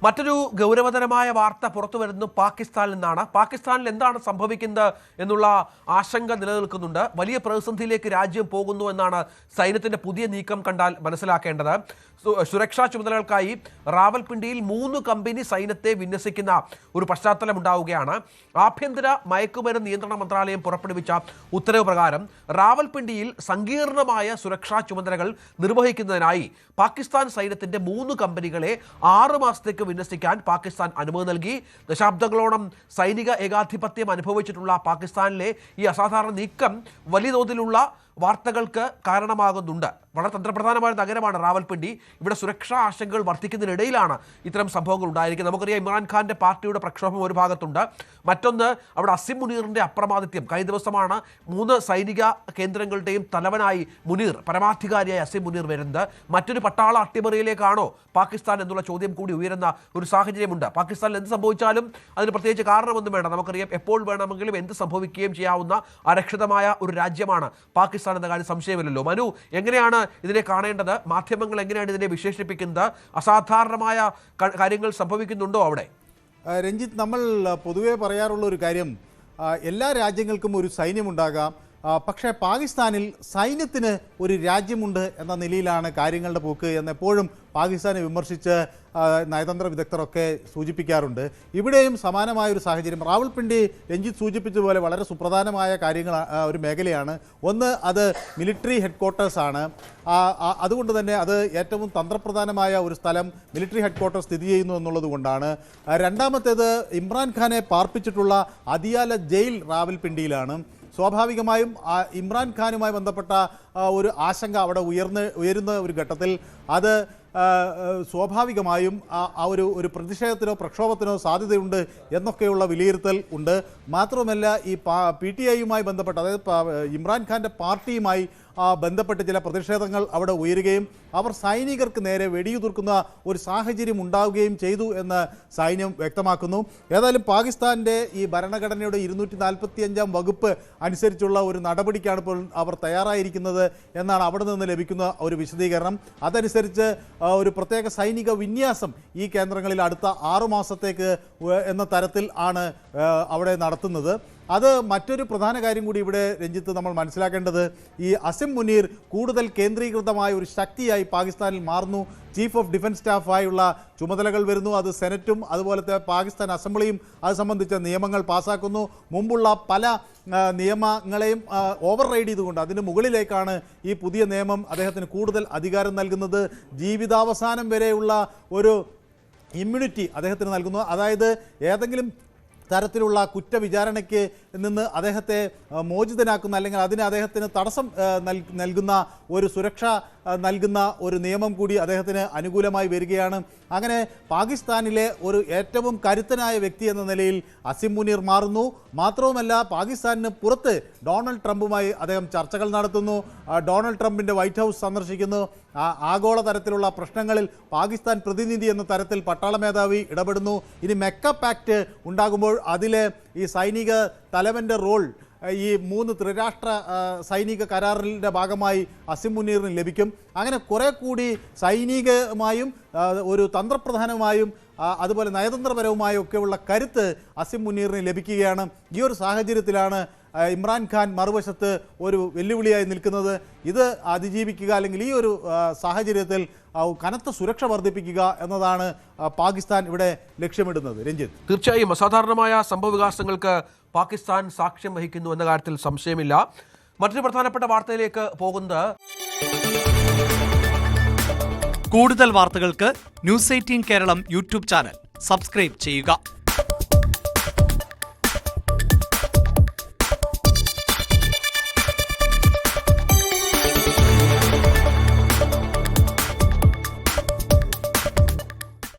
മറ്റൊരു ഗൗരവതരമായ വാർത്ത പുറത്തു വരുന്നത് പാകിസ്ഥാനിൽ നിന്നാണ്. പാകിസ്ഥാനിൽ എന്താണ് സംഭവിക്കുന്നത് എന്നുള്ള ആശങ്ക നിലനിൽക്കുന്നുണ്ട്. വലിയ പ്രതിസന്ധിയിലേക്ക് രാജ്യം പോകുന്നു എന്നാണ് സൈന്യത്തിന്റെ പുതിയ നീക്കം കണ്ടാൽ മനസ്സിലാക്കേണ്ടത്. സുരക്ഷാ ചുമതലകൾക്കായി റാവൽപിണ്ടിയിൽ 3 കമ്പനി സൈന്യത്തെ വിന്യസിക്കുന്ന ഒരു പശ്ചാത്തലം ഉണ്ടാവുകയാണ്. ആഭ്യന്തര മയക്കുമരുന്ന് നിയന്ത്രണ മന്ത്രാലയം പുറപ്പെടുവിച്ച ഉത്തരവ് പ്രകാരം റാവൽപിണ്ടിയിൽ സങ്കീർണമായ സുരക്ഷാ ചുമതലകൾ നിർവഹിക്കുന്നതിനായി പാകിസ്ഥാൻ സൈന്യത്തിന്റെ 3 കമ്പനികളെ 6 മാസത്തേക്ക് വിന്യസിക്കാൻ പാകിസ്ഥാൻ അനുമതി നൽകി. ദശാബ്ദങ്ങളോളം സൈനിക ഏകാധിപത്യം അനുഭവിച്ചിട്ടുള്ള പാകിസ്ഥാനിലെ ഈ അസാധാരണ നീക്കം വലിയ തോതിലുള്ള വാർത്തകൾക്ക് കാരണമാകുന്നുണ്ട്. വളരെ തന്ത്രപ്രധാനമായ നഗരമാണ് റാവൽപിണ്ടി. ഇവിടെ സുരക്ഷാ ആശങ്കകൾ വർദ്ധിക്കുന്നതിനിടയിലാണ് ഇത്തരം സംഭവങ്ങൾ ഉണ്ടായിരിക്കുന്നത്. നമുക്കറിയാം, ഇമ്രാൻഖാന്റെ പാർട്ടിയുടെ പ്രക്ഷോഭം ഒരു ഭാഗത്തുണ്ട്. മറ്റൊന്ന്, അവിടെ അസിം മുനീറിന്റെ അപ്രമാദിത്യം. കഴിഞ്ഞ ദിവസമാണ് 3 സൈനിക കേന്ദ്രങ്ങളുടെയും തലവനായി മുനീർ, പരമാധികാരിയായ അസിം മുനീർ വരുന്നത്. മറ്റൊരു പട്ടാള അട്ടിമറിയിലേക്കാണോ പാകിസ്ഥാൻ എന്നുള്ള ചോദ്യം കൂടി ഉയരുന്ന ഒരു സാഹചര്യമുണ്ട്. പാകിസ്ഥാനിൽ എന്ത് സംഭവിച്ചാലും അതിന് പ്രത്യേകിച്ച് കാരണമൊന്നും വേണ്ട. നമുക്കറിയാം, എപ്പോൾ വേണമെങ്കിലും എന്ത് സംഭവിക്കുകയും ചെയ്യാവുന്ന അരക്ഷിതമായ ഒരു രാജ്യമാണ് പാകിസ്ഥാൻ എന്ന കാര്യം സംശയമില്ലല്ലോ. മനു, എങ്ങനെയാണ് ഇതിനെ കാണേണ്ടത്? മാധ്യമങ്ങൾ എങ്ങനെയാണ് ഇതിനെ വിശേഷിപ്പിക്കുന്നത്? അസാധാരണമായ കാര്യങ്ങൾ സംഭവിക്കുന്നുണ്ടോ അവിടെ? രഞ്ജിത്ത്, നമ്മൾ പൊതുവെ പറയാറുള്ള ഒരു കാര്യം, എല്ലാ രാജ്യങ്ങൾക്കും ഒരു സൈന്യമുണ്ടാകാം, പക്ഷേ പാകിസ്ഥാനിൽ സൈന്യത്തിന് ഒരു രാജ്യമുണ്ട് എന്ന നിലയിലാണ് കാര്യങ്ങളുടെ പോക്ക് എന്നെപ്പോഴും പാകിസ്ഥാനെ വിമർശിച്ച് നയതന്ത്ര വിദഗ്ധരൊക്കെ സൂചിപ്പിക്കാറുണ്ട്. ഇവിടെയും സമാനമായൊരു സാഹചര്യം. റാവൽപിണ്ടി രഞ്ജിത്ത് സൂചിപ്പിച്ചതുപോലെ വളരെ സുപ്രധാനമായ കാര്യങ്ങൾ, ഒരു മേഖലയാണ്. ഒന്ന്, അത് മിലിറ്ററി ഹെഡ്ക്വാർട്ടേഴ്സാണ്. അതുകൊണ്ട് തന്നെ അത് ഏറ്റവും തന്ത്രപ്രധാനമായ ഒരു സ്ഥലം മിലിറ്ററി ഹെഡ്ക്വാർട്ടേഴ്സ് സ്ഥിതി ചെയ്യുന്നു എന്നുള്ളത് കൊണ്ടാണ്. രണ്ടാമത്തേത്, ഇമ്രാൻഖാനെ പാർപ്പിച്ചിട്ടുള്ള അദിയാല ജയിൽ റാവൽപിണ്ടിയിലാണ്. സ്വാഭാവികമായും ഇമ്രാൻഖാനുമായി ബന്ധപ്പെട്ട ഒരു ആശങ്ക അവിടെ ഉയരുന്ന ഒരു ഘട്ടത്തിൽ അത് സ്വാഭാവികമായും ഒരു പ്രതിഷേധത്തിനോ പ്രക്ഷോഭത്തിനോ സാധ്യതയുണ്ട് എന്നൊക്കെയുള്ള വിലയിരുത്തൽ ഉണ്ട്. മാത്രമല്ല, ഈ PTIയുമായി ബന്ധപ്പെട്ട്, അതായത് ഇമ്രാൻഖാൻ്റെ പാർട്ടിയുമായി ബന്ധപ്പെട്ട് ചില പ്രതിഷേധങ്ങൾ അവിടെ ഉയരുകയും അവർ സൈനികർക്ക് നേരെ വെടിയുതിർക്കുന്ന ഒരു സാഹചര്യം ഉണ്ടാവുകയും ചെയ്തു എന്ന് സൈന്യം വ്യക്തമാക്കുന്നു. ഏതായാലും പാകിസ്ഥാൻ്റെ ഈ ഭരണഘടനയുടെ 245-ാം വകുപ്പ് അനുസരിച്ചുള്ള ഒരു നടപടിക്കാണ് ഇപ്പോൾ അവർ തയ്യാറായിരിക്കുന്നത് എന്നാണ് അവിടെ നിന്ന് ലഭിക്കുന്ന ഒരു വിശദീകരണം. അതനുസരിച്ച് ഒരു പ്രത്യേക സൈനിക വിന്യാസം ഈ കേന്ദ്രങ്ങളിൽ അടുത്ത 6 മാസത്തേക്ക് എന്ന തരത്തിൽ ആണ് അവിടെ നടത്തുന്നത്. അത് മറ്റൊരു പ്രധാന കാര്യം കൂടി ഇവിടെ രഞ്ജിത്ത് നമ്മൾ മനസ്സിലാക്കേണ്ടത്, ഈ അസിം മുനീർ കൂടുതൽ കേന്ദ്രീകൃതമായ ഒരു ശക്തിയായി പാകിസ്ഥാനിൽ മാറുന്നു. ചീഫ് ഓഫ് ഡിഫൻസ് സ്റ്റാഫായുള്ള ചുമതലകൾ വരുന്നു. അത് സെനറ്റും അതുപോലത്തെ പാകിസ്ഥാൻ അസംബ്ലിയും അത് സംബന്ധിച്ച നിയമങ്ങൾ പാസ്സാക്കുന്നു. മുമ്പുള്ള പല നിയമങ്ങളെയും ഓവർ റൈഡ് ചെയ്തുകൊണ്ട് അതിന് മുകളിലേക്കാണ് ഈ പുതിയ നിയമം അദ്ദേഹത്തിന് കൂടുതൽ അധികാരം നൽകുന്നത്. ജീവിതാവസാനം വരെയുള്ള ഒരു ഇമ്മ്യൂണിറ്റി അദ്ദേഹത്തിന് നൽകുന്നു. അതായത് ഏതെങ്കിലും തരത്തിലുള്ള കുറ്റവിചാരണയ്ക്ക് നിന്ന് അദ്ദേഹത്തെ മോചിതനാക്കുന്ന, അല്ലെങ്കിൽ അതിന് അദ്ദേഹത്തിന് തടസ്സം നൽകുന്ന ഒരു സുരക്ഷ നൽകുന്ന ഒരു നിയമം കൂടി അദ്ദേഹത്തിന് അനുകൂലമായി വരികയാണ്. അങ്ങനെ പാകിസ്ഥാനിലെ ഒരു ഏറ്റവും കരുത്തനായ വ്യക്തി എന്ന നിലയിൽ അസിം മുനീർ മാറുന്നു. മാത്രവുമല്ല, പാകിസ്ഥാനിന് പുറത്ത് ഡൊണാൾഡ് ട്രംപുമായി അദ്ദേഹം ചർച്ചകൾ നടത്തുന്നു. ഡൊണാൾഡ് ട്രംപിൻ്റെ വൈറ്റ് ഹൗസ് സന്ദർശിക്കുന്നു. ആഗോള തരത്തിലുള്ള പ്രശ്നങ്ങളിൽ പാകിസ്ഥാൻ പ്രതിനിധി എന്ന തരത്തിൽ പട്ടാള മേധാവി ഇടപെടുന്നു. ഇനി മെക്ക പാക്ട് ഉണ്ടാകുമ്പോൾ അതിൽ ഈ സൈനിക തലവൻ്റെ റോൾ ഈ 3 ത്രിരാഷ്ട്ര സൈനിക കരാറിൻ്റെ ഭാഗമായി അസിം മുനീറിന് ലഭിക്കും. അങ്ങനെ കുറെ കൂടി സൈനികമായും ഒരു തന്ത്രപ്രധാനമായും അതുപോലെ നയതന്ത്രപരവുമായും ഒക്കെയുള്ള കരുത്ത് അസിം മുനീറിന് ലഭിക്കുകയാണ്. ഈ ഒരു സാഹചര്യത്തിലാണ് ഇമ്രാൻഖാൻ മറുവശത്ത് ഒരു വെല്ലുവിളിയായി നിൽക്കുന്നത്. ഇത് അതിജീവിക്കുക, അല്ലെങ്കിൽ ഈ ഒരു സാഹചര്യത്തിൽ കനത്ത സുരക്ഷ വർദ്ധിപ്പിക്കുക എന്നതാണ് പാകിസ്ഥാൻ ഇവിടെ ലക്ഷ്യമിടുന്നത്. രഞ്ജിത്ത്, തീർച്ചയായും അസാധാരണമായ സംഭവ വികാസങ്ങൾക്ക് പാകിസ്ഥാൻ സാക്ഷ്യം വഹിക്കുന്നു എന്ന കാര്യത്തിൽ സംശയമില്ല. മറ്റൊരു പ്രധാനപ്പെട്ട വാർത്തയിലേക്ക് പോകുന്നത്, കൂടുതൽ വാർത്തകൾക്ക് News 18 Keralam YouTube channel subscribe ചെയ്യുക.